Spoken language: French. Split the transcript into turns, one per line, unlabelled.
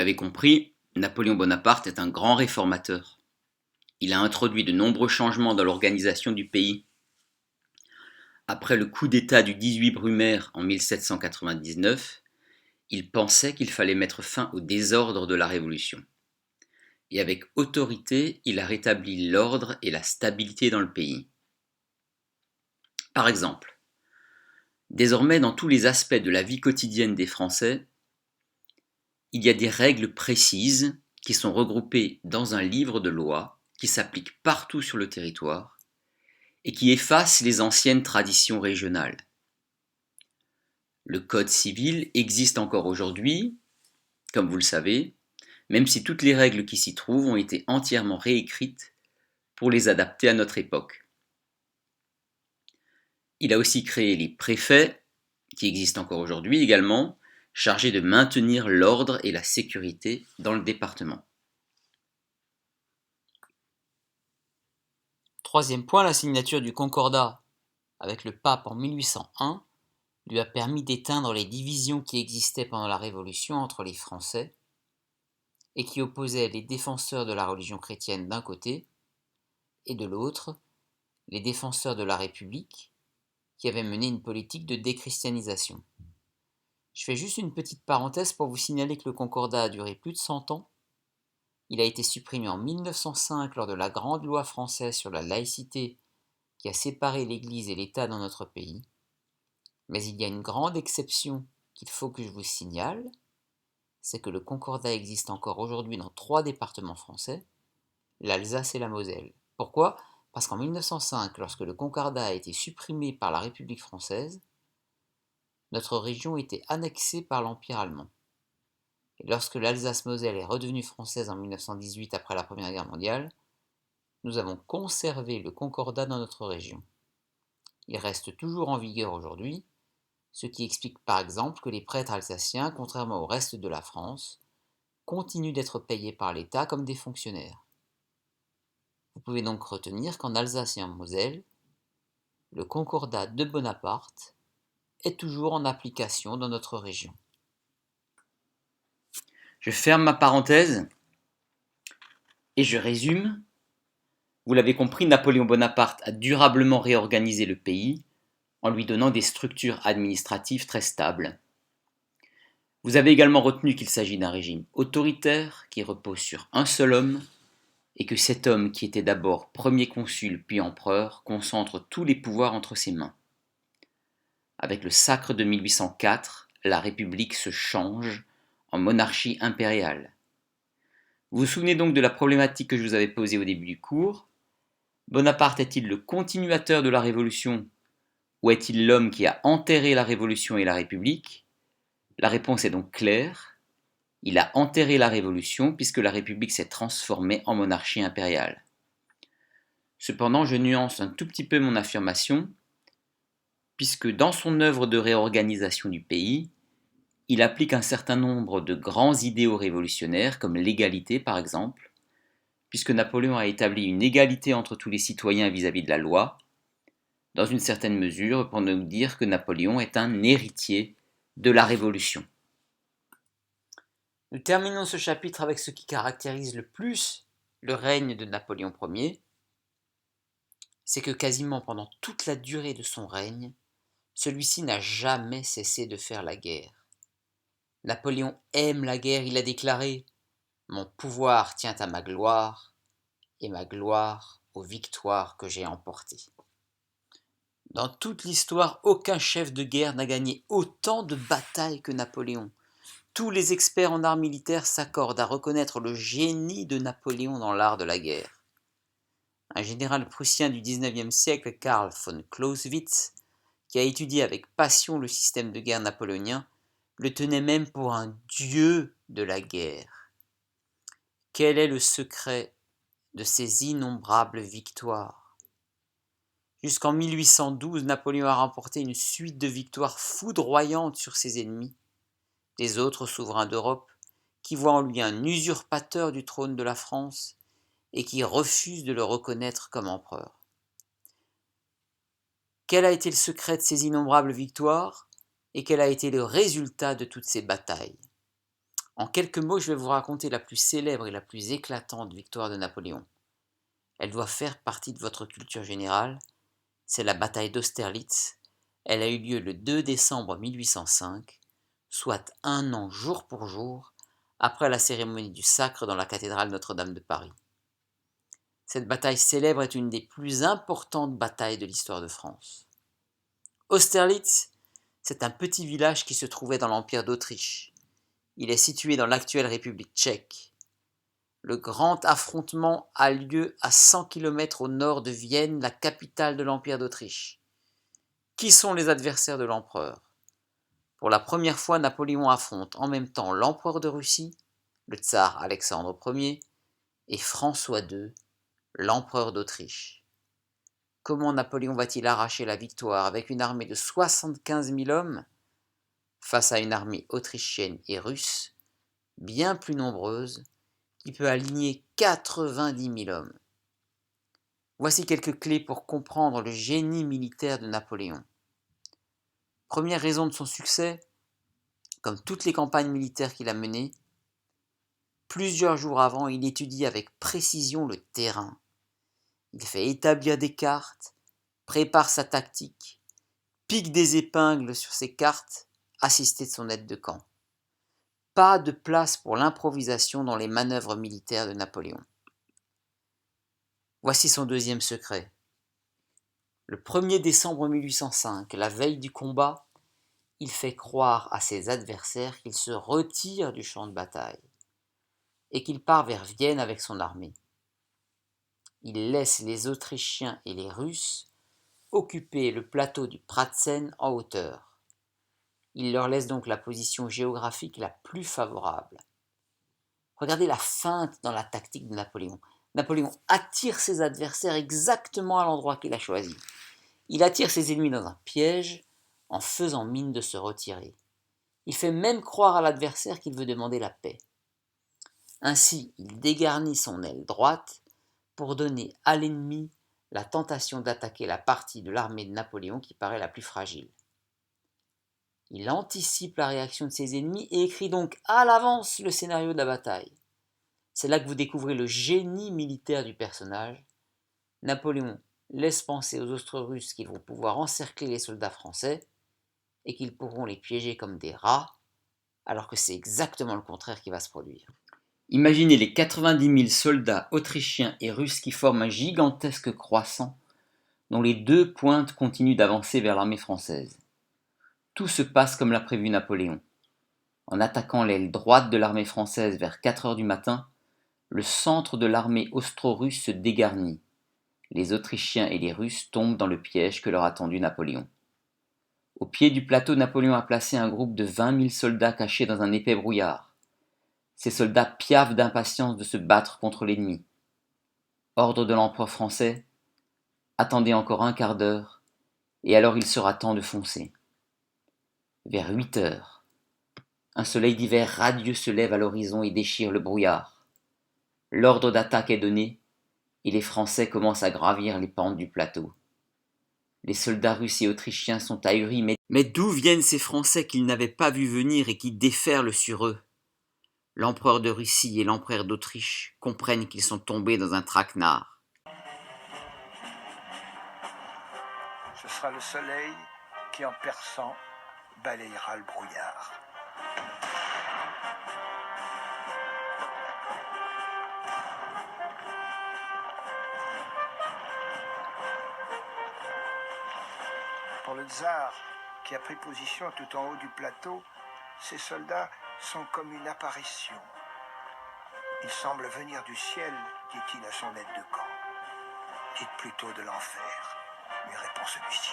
Vous l'avez compris, Napoléon Bonaparte est un grand réformateur. Il a introduit de nombreux changements dans l'organisation du pays. Après le coup d'État du 18 Brumaire en 1799, il pensait qu'il fallait mettre fin au désordre de la Révolution. Et avec autorité, il a rétabli l'ordre et la stabilité dans le pays. Par exemple, désormais dans tous les aspects de la vie quotidienne des Français, il y a des règles précises qui sont regroupées dans un livre de loi qui s'applique partout sur le territoire et qui efface les anciennes traditions régionales. Le Code civil existe encore aujourd'hui, comme vous le savez, même si toutes les règles qui s'y trouvent ont été entièrement réécrites pour les adapter à notre époque. Il a aussi créé les préfets, qui existent encore aujourd'hui également, chargés de maintenir l'ordre et la sécurité dans le département.
Troisième point, la signature du Concordat avec le pape en 1801 lui a permis d'éteindre les divisions qui existaient pendant la Révolution entre les Français et qui opposaient les défenseurs de la religion chrétienne d'un côté et de l'autre les défenseurs de la République qui avaient mené une politique de déchristianisation. Je fais juste une petite parenthèse pour vous signaler que le Concordat a duré plus de 100 ans. Il a été supprimé en 1905 lors de la grande loi française sur la laïcité qui a séparé l'Église et l'État dans notre pays. Mais il y a une grande exception qu'il faut que je vous signale, c'est que le Concordat existe encore aujourd'hui dans 3 départements français, l'Alsace et la Moselle. Pourquoi ? Parce qu'en 1905, lorsque le Concordat a été supprimé par la République française, notre région était annexée par l'Empire allemand. Et lorsque l'Alsace-Moselle est redevenue française en 1918 après la Première Guerre mondiale, nous avons conservé le Concordat dans notre région. Il reste toujours en vigueur aujourd'hui, ce qui explique par exemple que les prêtres alsaciens, contrairement au reste de la France, continuent d'être payés par l'État comme des fonctionnaires. Vous pouvez donc retenir qu'en Alsace et en Moselle, le Concordat de Bonaparte est toujours en application dans notre région.
Je ferme ma parenthèse et je résume. Vous l'avez compris, Napoléon Bonaparte a durablement réorganisé le pays en lui donnant des structures administratives très stables. Vous avez également retenu qu'il s'agit d'un régime autoritaire qui repose sur un seul homme et que cet homme, qui était d'abord premier consul puis empereur, concentre tous les pouvoirs entre ses mains. Avec le sacre de 1804, la République se change en monarchie impériale. Vous vous souvenez donc de la problématique que je vous avais posée au début du cours. Bonaparte est-il le continuateur de la Révolution ou est-il l'homme qui a enterré la Révolution et la République ? La réponse est donc claire. Il a enterré la Révolution puisque la République s'est transformée en monarchie impériale. Cependant, je nuance un tout petit peu mon affirmation, puisque dans son œuvre de réorganisation du pays, il applique un certain nombre de grands idéaux révolutionnaires, comme l'égalité par exemple, puisque Napoléon a établi une égalité entre tous les citoyens vis-à-vis de la loi, dans une certaine mesure pour nous dire que Napoléon est un héritier de la Révolution.
Nous terminons ce chapitre avec ce qui caractérise le plus le règne de Napoléon Ier, c'est que quasiment pendant toute la durée de son règne, celui-ci n'a jamais cessé de faire la guerre. Napoléon aime la guerre, il a déclaré « Mon pouvoir tient à ma gloire, et ma gloire aux victoires que j'ai emportées. » Dans toute l'histoire, aucun chef de guerre n'a gagné autant de batailles que Napoléon. Tous les experts en arts militaires s'accordent à reconnaître le génie de Napoléon dans l'art de la guerre. Un général prussien du XIXe siècle, Karl von Clausewitz, qui a étudié avec passion le système de guerre napoléonien, le tenait même pour un dieu de la guerre. Quel est le secret de ces innombrables victoires ? Jusqu'en 1812, Napoléon a remporté une suite de victoires foudroyantes sur ses ennemis, les autres souverains d'Europe, qui voient en lui un usurpateur du trône de la France et qui refusent de le reconnaître comme empereur. Quel a été le secret de ces innombrables victoires et quel a été le résultat de toutes ces batailles ? En quelques mots, je vais vous raconter la plus célèbre et la plus éclatante victoire de Napoléon. Elle doit faire partie de votre culture générale. C'est la bataille d'Austerlitz. Elle a eu lieu le 2 décembre 1805, soit un an jour pour jour, après la cérémonie du sacre dans la cathédrale Notre-Dame de Paris. Cette bataille célèbre est une des plus importantes batailles de l'histoire de France. Austerlitz, c'est un petit village qui se trouvait dans l'Empire d'Autriche. Il est situé dans l'actuelle République tchèque. Le grand affrontement a lieu à 100 km au nord de Vienne, la capitale de l'Empire d'Autriche. Qui sont les adversaires de l'empereur? Pour la première fois, Napoléon affronte en même temps l'empereur de Russie, le tsar Alexandre Ier, et François II, l'empereur d'Autriche. Comment Napoléon va-t-il arracher la victoire avec une armée de 75 000 hommes face à une armée autrichienne et russe, bien plus nombreuse, qui peut aligner 90 000 hommes? Voici quelques clés pour comprendre le génie militaire de Napoléon. Première raison de son succès, comme toutes les campagnes militaires qu'il a menées, plusieurs jours avant, il étudie avec précision le terrain. Il fait établir des cartes, prépare sa tactique, pique des épingles sur ses cartes, assisté de son aide de camp. Pas de place pour l'improvisation dans les manœuvres militaires de Napoléon. Voici son deuxième secret. Le 1er décembre 1805, la veille du combat, il fait croire à ses adversaires qu'il se retire du champ de bataille et qu'il part vers Vienne avec son armée. Il laisse les Autrichiens et les Russes occuper le plateau du Pratzen en hauteur. Il leur laisse donc la position géographique la plus favorable. Regardez la feinte dans la tactique de Napoléon. Napoléon attire ses adversaires exactement à l'endroit qu'il a choisi. Il attire ses ennemis dans un piège en faisant mine de se retirer. Il fait même croire à l'adversaire qu'il veut demander la paix. Ainsi, il dégarnit son aile droite pour donner à l'ennemi la tentation d'attaquer la partie de l'armée de Napoléon qui paraît la plus fragile. Il anticipe la réaction de ses ennemis et écrit donc à l'avance le scénario de la bataille. C'est là que vous découvrez le génie militaire du personnage. Napoléon laisse penser aux Austro-Russes qu'ils vont pouvoir encercler les soldats français et qu'ils pourront les piéger comme des rats, alors que c'est exactement le contraire qui va se produire.
Imaginez les 90 000 soldats autrichiens et russes qui forment un gigantesque croissant dont les deux pointes continuent d'avancer vers l'armée française. Tout se passe comme l'a prévu Napoléon. En attaquant l'aile droite de l'armée française vers 4 heures du matin, le centre de l'armée austro-russe se dégarnit. Les Autrichiens et les Russes tombent dans le piège que leur a tendu Napoléon. Au pied du plateau, Napoléon a placé un groupe de 20 000 soldats cachés dans un épais brouillard. Ces soldats piaffent d'impatience de se battre contre l'ennemi. Ordre de l'empereur français, attendez encore un quart d'heure, et alors il sera temps de foncer. Vers 8 heures, un soleil d'hiver radieux se lève à l'horizon et déchire le brouillard. L'ordre d'attaque est donné, et les Français commencent à gravir les pentes du plateau. Les soldats russes et autrichiens sont ahuris, mais d'où viennent ces Français qu'ils n'avaient pas vus venir et qui déferlent sur eux? L'empereur de Russie et l'empereur d'Autriche comprennent qu'ils sont tombés dans un traquenard.
Ce sera le soleil qui, en perçant, balayera le brouillard. Pour le tsar, qui a pris position tout en haut du plateau, ces soldats sont comme une apparition. Ils semblent venir du ciel, dit-il à son aide de camp. Dites plutôt de l'enfer, lui répond celui-ci.